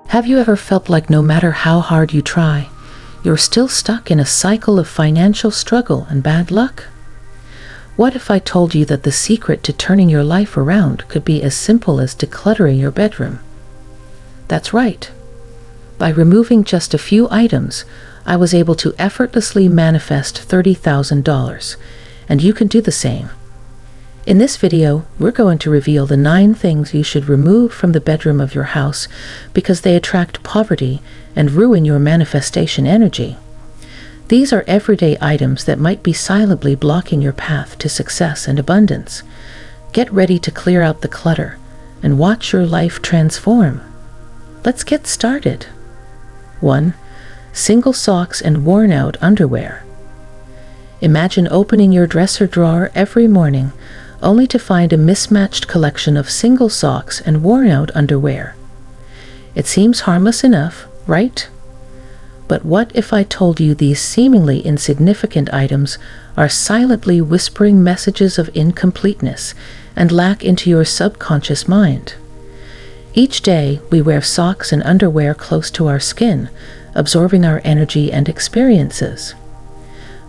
Have you ever felt like no matter how hard you try, you're still stuck in a cycle of financial struggle and bad luck? What if I told you that the secret to turning your life around could be as simple as decluttering your bedroom? That's right. By removing just a few items, I was able to effortlessly manifest $30,000, and you can do the same. In this video, we're going to reveal the 9 things you should remove from the bedroom of your house because they attract poverty and ruin your manifestation energy. These are everyday items that might be silently blocking your path to success and abundance. Get ready to clear out the clutter and watch your life transform. Let's get started. 1. Single socks and worn-out underwear. Imagine opening your dresser drawer every morning only to find a mismatched collection of single socks and worn-out underwear. It seems harmless enough, right? But what if I told you these seemingly insignificant items are silently whispering messages of incompleteness and lack into your subconscious mind? Each day, we wear socks and underwear close to our skin, absorbing our energy and experiences.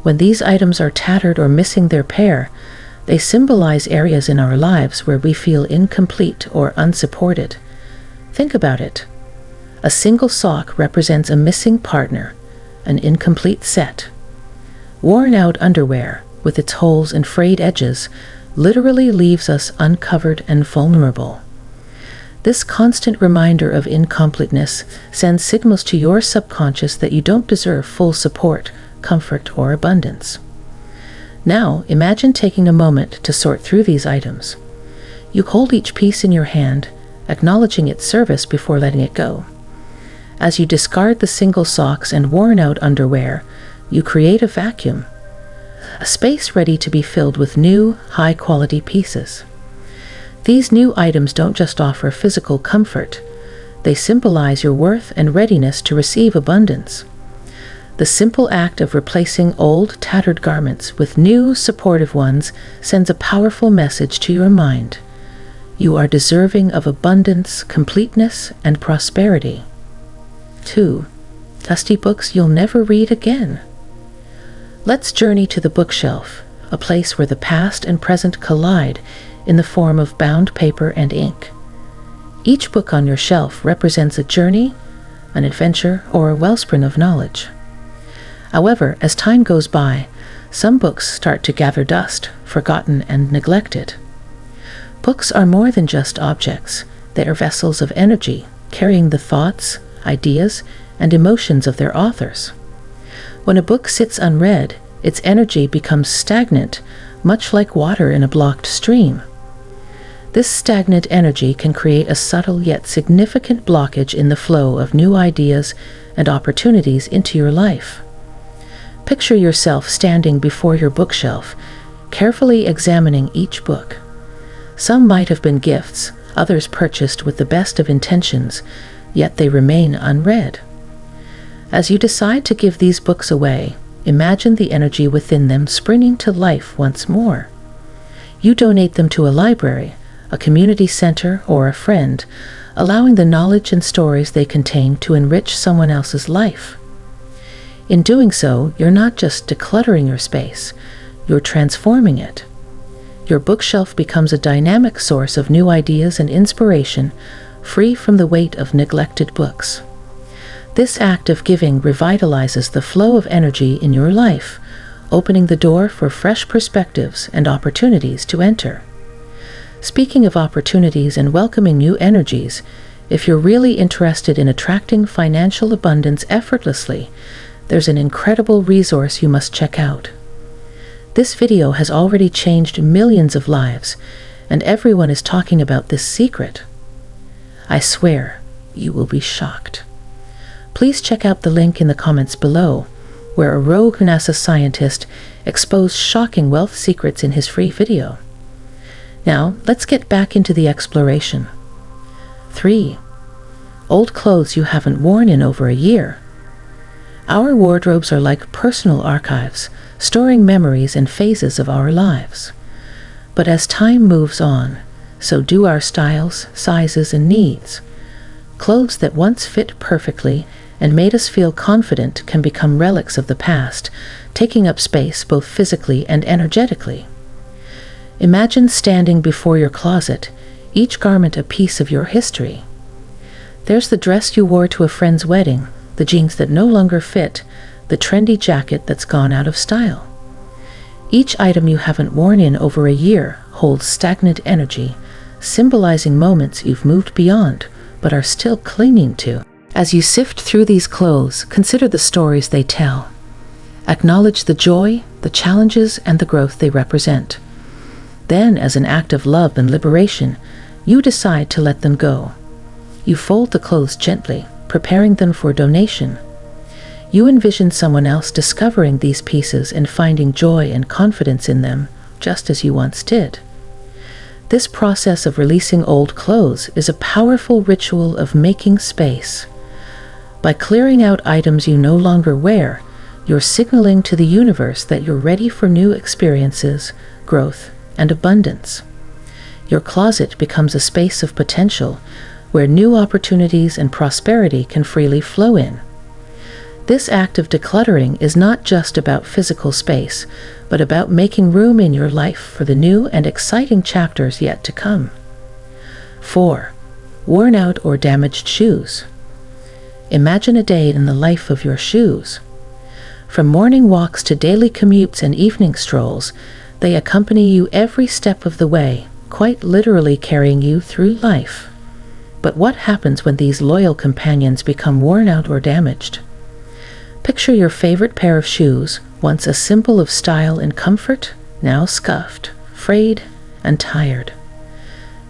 When these items are tattered or missing their pair, they symbolize areas in our lives where we feel incomplete or unsupported. Think about it. A single sock represents a missing partner, an incomplete set. Worn-out underwear, with its holes and frayed edges, literally leaves us uncovered and vulnerable. This constant reminder of incompleteness sends signals to your subconscious that you don't deserve full support, comfort, or abundance. Now, imagine taking a moment to sort through these items. You hold each piece in your hand, acknowledging its service before letting it go. As you discard the single socks and worn-out underwear, you create a vacuum, a space ready to be filled with new, high-quality pieces. These new items don't just offer physical comfort, they symbolize your worth and readiness to receive abundance. The simple act of replacing old, tattered garments with new, supportive ones sends a powerful message to your mind. You are deserving of abundance, completeness, and prosperity. 2. Dusty books you'll never read again. Let's journey to the bookshelf, a place where the past and present collide in the form of bound paper and ink. Each book on your shelf represents a journey, an adventure, or a wellspring of knowledge. However, as time goes by, some books start to gather dust, forgotten and neglected. Books are more than just objects. They are vessels of energy, carrying the thoughts, ideas, and emotions of their authors. When a book sits unread, its energy becomes stagnant, much like water in a blocked stream. This stagnant energy can create a subtle yet significant blockage in the flow of new ideas and opportunities into your life. Picture yourself standing before your bookshelf, carefully examining each book. Some might have been gifts, others purchased with the best of intentions, yet they remain unread. As you decide to give these books away, imagine the energy within them springing to life once more. You donate them to a library, a community center, or a friend, allowing the knowledge and stories they contain to enrich someone else's life. In doing so, you're not just decluttering your space, you're transforming it. Your bookshelf becomes a dynamic source of new ideas and inspiration, free from the weight of neglected books. This act of giving revitalizes the flow of energy in your life, opening the door for fresh perspectives and opportunities to enter. Speaking of opportunities and welcoming new energies, if you're really interested in attracting financial abundance effortlessly, there's an incredible resource you must check out. This video has already changed millions of lives, and everyone is talking about this secret. I swear, you will be shocked. Please check out the link in the comments below, where a rogue NASA scientist exposed shocking wealth secrets in his free video. Now, let's get back into the exploration. 3. Old clothes you haven't worn in over a year. Our wardrobes are like personal archives, storing memories and phases of our lives. But as time moves on, so do our styles, sizes, and needs. Clothes that once fit perfectly and made us feel confident can become relics of the past, taking up space both physically and energetically. Imagine standing before your closet, each garment a piece of your history. There's the dress you wore to a friend's wedding, the jeans that no longer fit, the trendy jacket that's gone out of style. Each item you haven't worn in over a year holds stagnant energy, symbolizing moments you've moved beyond but are still clinging to. As you sift through these clothes, consider the stories they tell. Acknowledge the joy, the challenges, and the growth they represent. Then, as an act of love and liberation, you decide to let them go. You fold the clothes gently, preparing them for donation. You envision someone else discovering these pieces and finding joy and confidence in them, just as you once did. This process of releasing old clothes is a powerful ritual of making space. By clearing out items you no longer wear, you're signaling to the universe that you're ready for new experiences, growth, and abundance. Your closet becomes a space of potential where new opportunities and prosperity can freely flow in. This act of decluttering is not just about physical space, but about making room in your life for the new and exciting chapters yet to come. 4. Worn out or damaged shoes. Imagine a day in the life of your shoes. From morning walks to daily commutes and evening strolls, they accompany you every step of the way, quite literally carrying you through life. But what happens when these loyal companions become worn out or damaged? Picture your favorite pair of shoes, once a symbol of style and comfort, now scuffed, frayed, and tired.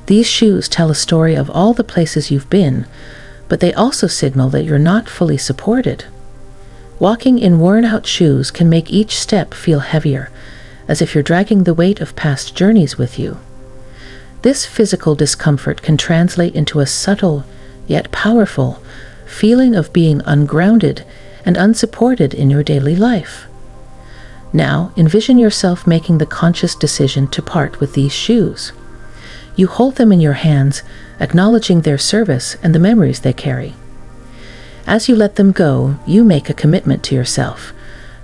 These shoes tell a story of all the places you've been, but they also signal that you're not fully supported. Walking in worn-out shoes can make each step feel heavier, as if you're dragging the weight of past journeys with you. This physical discomfort can translate into a subtle, yet powerful, feeling of being ungrounded and unsupported in your daily life. Now, envision yourself making the conscious decision to part with these shoes. You hold them in your hands, acknowledging their service and the memories they carry. As you let them go, you make a commitment to yourself,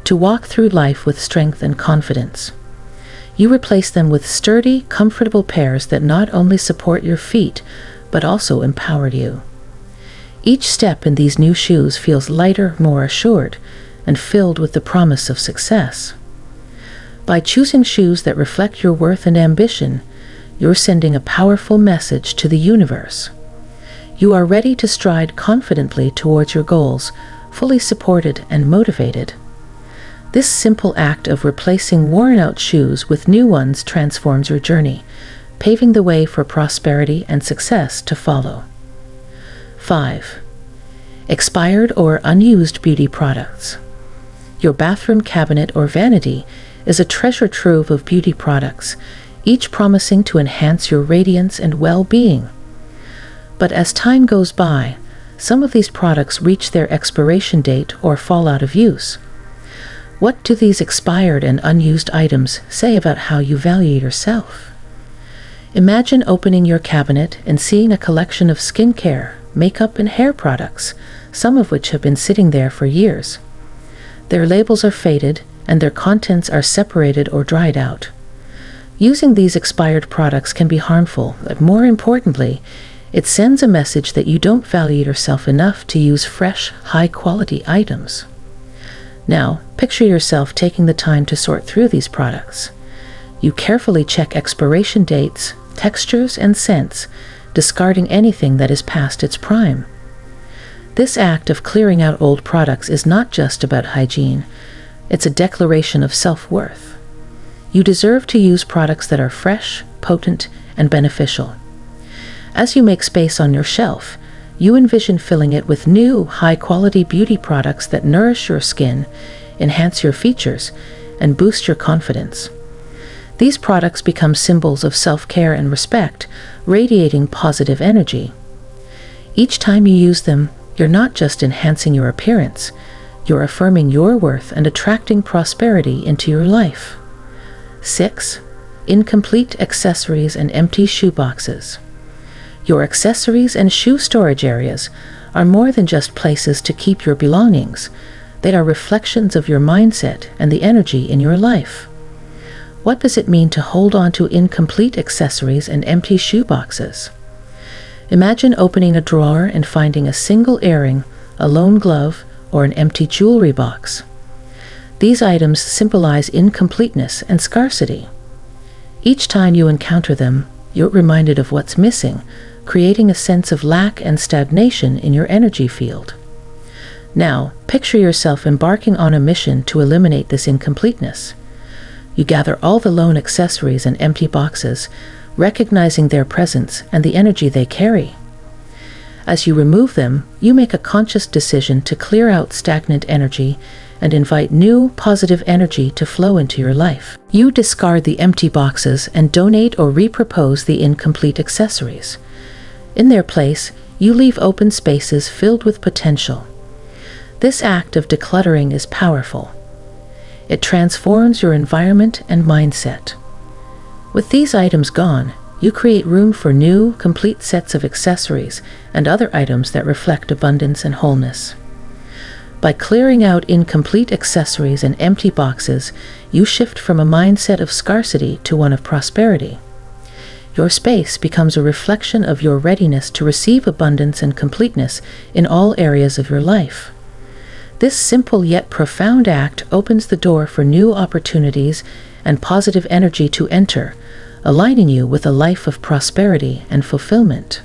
to walk through life with strength and confidence. You replace them with sturdy, comfortable pairs that not only support your feet, but also empower you. Each step in these new shoes feels lighter, more assured, and filled with the promise of success. By choosing shoes that reflect your worth and ambition, you're sending a powerful message to the universe. You are ready to stride confidently towards your goals, fully supported and motivated. This simple act of replacing worn-out shoes with new ones transforms your journey, paving the way for prosperity and success to follow. 5. Expired or unused beauty products. Your bathroom cabinet or vanity is a treasure trove of beauty products, each promising to enhance your radiance and well-being. But as time goes by, some of these products reach their expiration date or fall out of use. What do these expired and unused items say about how you value yourself? Imagine opening your cabinet and seeing a collection of skincare, makeup, and hair products, some of which have been sitting there for years. Their labels are faded, and their contents are separated or dried out. Using these expired products can be harmful, but more importantly, it sends a message that you don't value yourself enough to use fresh, high-quality items. Now, picture yourself taking the time to sort through these products. You carefully check expiration dates, textures, and scents, discarding anything that is past its prime. This act of clearing out old products is not just about hygiene. It's a declaration of self-worth. You deserve to use products that are fresh, potent, and beneficial. As you make space on your shelf, you envision filling it with new, high-quality beauty products that nourish your skin, enhance your features, and boost your confidence. These products become symbols of self-care and respect, radiating positive energy. Each time you use them, you're not just enhancing your appearance, you're affirming your worth and attracting prosperity into your life. 6. Incomplete accessories and empty shoeboxes. Your accessories and shoe storage areas are more than just places to keep your belongings. They are reflections of your mindset and the energy in your life. What does it mean to hold on to incomplete accessories and empty shoe boxes? Imagine opening a drawer and finding a single earring, a lone glove, or an empty jewelry box. These items symbolize incompleteness and scarcity. Each time you encounter them, you're reminded of what's missing, creating a sense of lack and stagnation in your energy field. Now, picture yourself embarking on a mission to eliminate this incompleteness. You gather all the lone accessories and empty boxes, recognizing their presence and the energy they carry. As you remove them, you make a conscious decision to clear out stagnant energy and invite new, positive energy to flow into your life. You discard the empty boxes and donate or repurpose the incomplete accessories. In their place, you leave open spaces filled with potential. This act of decluttering is powerful. It transforms your environment and mindset. With these items gone, you create room for new, complete sets of accessories and other items that reflect abundance and wholeness. By clearing out incomplete accessories and empty boxes, you shift from a mindset of scarcity to one of prosperity. Your space becomes a reflection of your readiness to receive abundance and completeness in all areas of your life. This simple yet profound act opens the door for new opportunities and positive energy to enter, aligning you with a life of prosperity and fulfillment.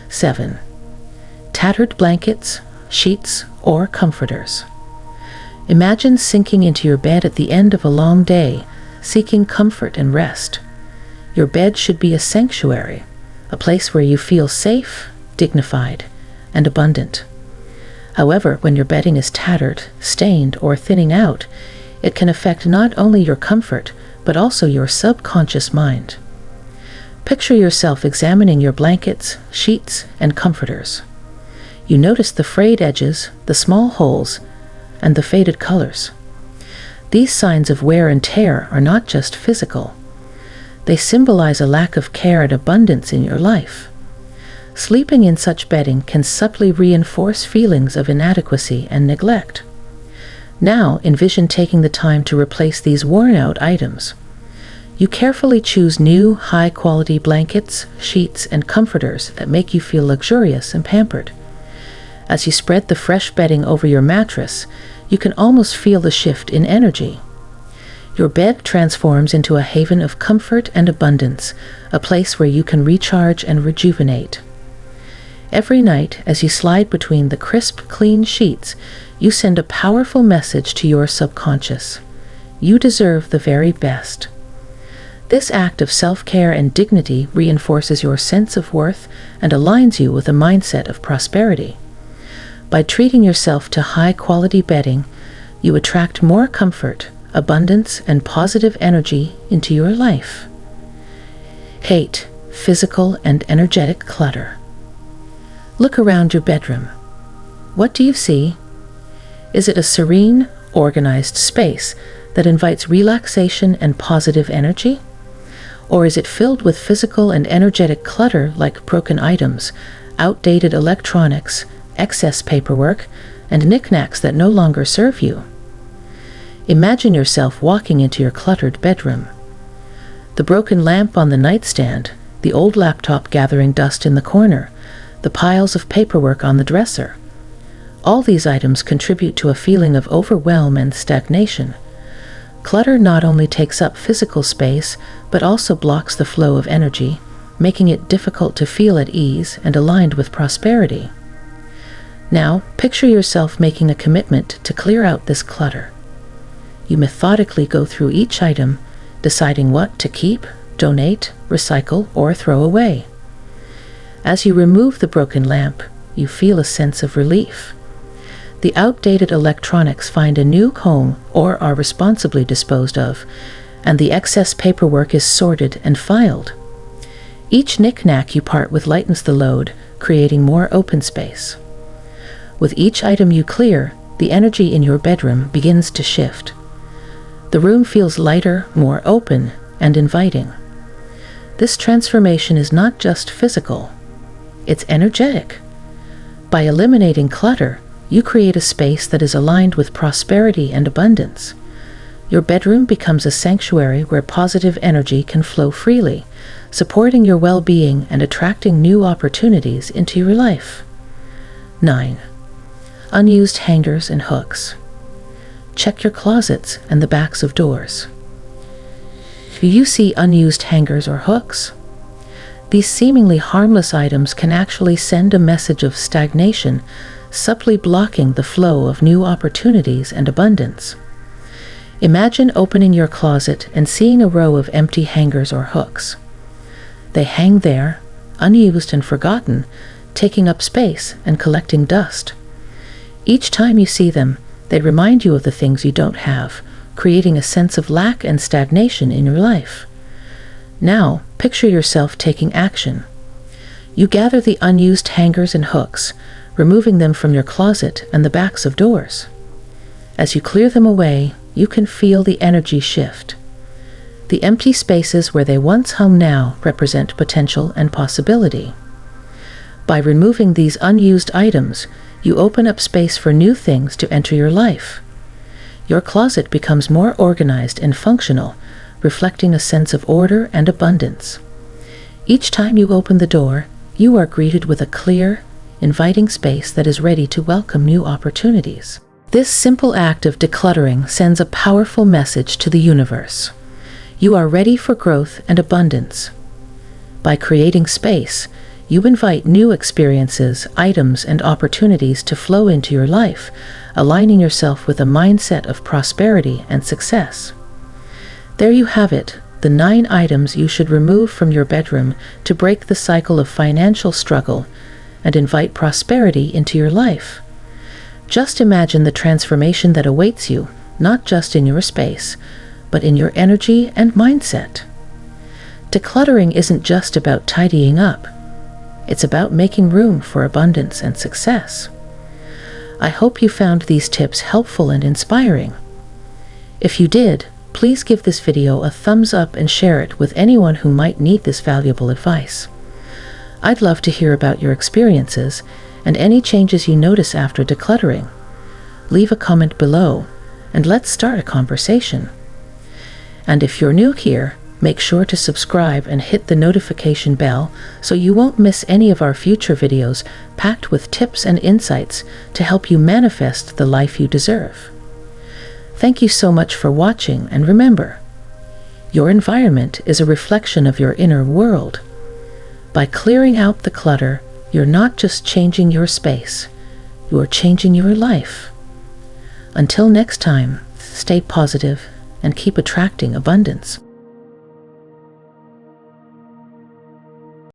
7. Tattered blankets, sheets, or comforters. Imagine sinking into your bed at the end of a long day, seeking comfort and rest. Your bed should be a sanctuary, a place where you feel safe, dignified, and abundant. However, when your bedding is tattered, stained, or thinning out, it can affect not only your comfort, but also your subconscious mind. Picture yourself examining your blankets, sheets, and comforters. You notice the frayed edges, the small holes, and the faded colors. These signs of wear and tear are not just physical. They symbolize a lack of care and abundance in your life. Sleeping in such bedding can subtly reinforce feelings of inadequacy and neglect. Now envision taking the time to replace these worn-out items. You carefully choose new, high-quality blankets, sheets, and comforters that make you feel luxurious and pampered. As you spread the fresh bedding over your mattress, you can almost feel the shift in energy. Your bed transforms into a haven of comfort and abundance, a place where you can recharge and rejuvenate. Every night, as you slide between the crisp, clean sheets, you send a powerful message to your subconscious. You deserve the very best. This act of self-care and dignity reinforces your sense of worth and aligns you with a mindset of prosperity. By treating yourself to high-quality bedding, you attract more comfort, abundance, and positive energy into your life. 8. Physical and energetic clutter. Look around your bedroom. What do you see? Is it a serene, organized space that invites relaxation and positive energy? Or is it filled with physical and energetic clutter like broken items, outdated electronics, excess paperwork, and knickknacks that no longer serve you? Imagine yourself walking into your cluttered bedroom. The broken lamp on the nightstand, the old laptop gathering dust in the corner, the piles of paperwork on the dresser. All these items contribute to a feeling of overwhelm and stagnation. Clutter not only takes up physical space, but also blocks the flow of energy, making it difficult to feel at ease and aligned with prosperity. Now, picture yourself making a commitment to clear out this clutter. You methodically go through each item, deciding what to keep, donate, recycle, or throw away. As you remove the broken lamp, you feel a sense of relief. The outdated electronics find a new home or are responsibly disposed of, and the excess paperwork is sorted and filed. Each knick-knack you part with lightens the load, creating more open space. With each item you clear, the energy in your bedroom begins to shift. The room feels lighter, more open, and inviting. This transformation is not just physical, It's energetic. By eliminating clutter, you create a space that is aligned with prosperity and abundance. Your bedroom becomes a sanctuary where positive energy can flow freely, supporting your well-being and attracting new opportunities into your life. 9. Unused hangers and hooks. Check your closets and the backs of doors. Do you see unused hangers or hooks? These seemingly harmless items can actually send a message of stagnation, subtly blocking the flow of new opportunities and abundance. Imagine opening your closet and seeing a row of empty hangers or hooks. They hang there, unused and forgotten, taking up space and collecting dust. Each time you see them, they remind you of the things you don't have, creating a sense of lack and stagnation in your life. Now, picture yourself taking action. You gather the unused hangers and hooks, removing them from your closet and the backs of doors. As you clear them away, you can feel the energy shift. The empty spaces where they once hung now represent potential and possibility. By removing these unused items, you open up space for new things to enter your life. Your closet becomes more organized and functional, reflecting a sense of order and abundance. Each time you open the door, you are greeted with a clear, inviting space that is ready to welcome new opportunities. This simple act of decluttering sends a powerful message to the universe. You are ready for growth and abundance. By creating space, you invite new experiences, items, and opportunities to flow into your life, aligning yourself with a mindset of prosperity and success. There you have it, the 9 items you should remove from your bedroom to break the cycle of financial struggle and invite prosperity into your life. Just imagine the transformation that awaits you, not just in your space, but in your energy and mindset. Decluttering isn't just about tidying up. It's about making room for abundance and success. I hope you found these tips helpful and inspiring. If you did, please give this video a thumbs up and share it with anyone who might need this valuable advice. I'd love to hear about your experiences and any changes you notice after decluttering. Leave a comment below, and let's start a conversation. And if you're new here, make sure to subscribe and hit the notification bell so you won't miss any of our future videos packed with tips and insights to help you manifest the life you deserve. Thank you so much for watching, and remember, your environment is a reflection of your inner world. By clearing out the clutter, you're not just changing your space, you are changing your life. Until next time, stay positive and keep attracting abundance.